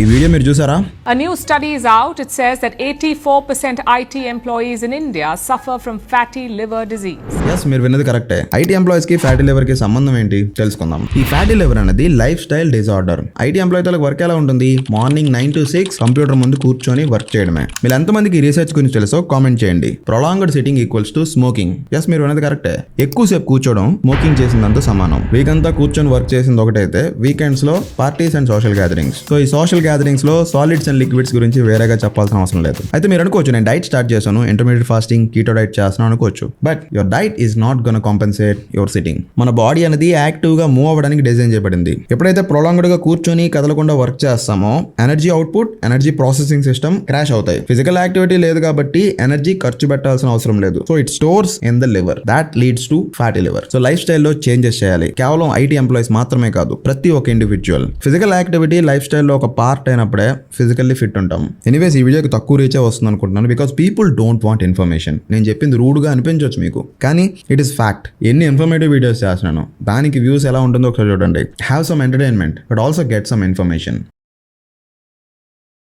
ఈ వీడియో మీరు చూసారా? A new study is out. It says that 84% IT employees in India suffer from fatty liver disease. yes, మీరు విన్నది కరెక్టే. IT employees కి ఫ్యాటీ లివర్ కి సంబంధం ఏంటి తెలుసుకుందాం. ఈ ఫ్యాటీ లివర్ అనేది లైఫ్ స్టైల్ డిజార్డర్. ఐటీ ఎంప్లాయీలకు వర్క్ ఎలా ఉంటుంది? మార్నింగ్ 9 to 6 కంప్యూటర్ ముందు కూర్చొని వర్క్ చేయడమే. మీరు ఎంతమందికి రీసెర్చ్ గురించి తెలుసో కామెంట్ చేయండి. Prolonged sitting equals to smoking. Yes, మీరు విన్నది కరెక్టే. ఎక్కువసేపు కూర్చోవడం స్మోకింగ్ చేసిందంతా సమానం. వీక్ అంతా కూర్చొని వర్క్ చేసింది ఒకటైతే వీకెండ్స్ లో parties and social gatherings. So ఈ సోషల్ గ్యాదరింగ్స్ లో సాలిడ్స్ అండ్ లిక్విడ్స్ గురించి వేరేగా చెప్పాల్సిన అవసరం లేదు. అయితే మీరు అనుకోవచ్చు, నేను డైట్ స్టార్ట్ చేశాను, ఇంటర్మీడియట్ ఫాస్టింగ్, కీటో డైట్ చేస్తున్నాను అనుకోవచ్చు. But your diet is not gonna compensate your sitting. మన బాడీ అనేది యాక్టివ్ గా మూవ్ అవ్వడానికి డిజైన్ చేయబడింది. ఎప్పుడైతే ప్రొలాంగ్డ్ గా కూర్చొని కదలకుండా వర్క్ చేస్తామో energy output, energy processing system crash అవుతాయి. ఫిజికల్ యాక్టివిటీ లేదు కాబట్టి ఎనర్జీ ఖర్చు పెట్టాల్సిన అవసరం లేదు. So it stores in the liver. That leads to fatty liver. So life స్టైల్లో చేంజెస్ చేయాలి. కేవలం ఐటీ ఎంప్లాయీస్ మాత్రమే కాదు, ప్రతి ఒక్క ఇండివిజువల్. ఫిజికల్ యాక్టివిటీ లైఫ్ స్టైల్లో ఒక పార్ట్ అయినప్పుడే ఫిజికల్లీ ఫిట్ ఉంటాం. ఎనీవేస్, ఈ వీడియోకి తక్కువ రీచే వస్తుంది అనుకుంటున్నాను, because people don't want information. నేను చెప్పింది రూడ్గా అనిపించవచ్చు మీకు, కానీ ఇట్ ఈస్ ఫ్యాక్ట్. ఎన్ని ఇన్ఫర్మేటివ్ వీడియోస్ చేస్తున్నాను, దానికి వ్యూస్ ఎలా ఉంటుందో ఒకసారి చూడండి. Have some entertainment but also get some information.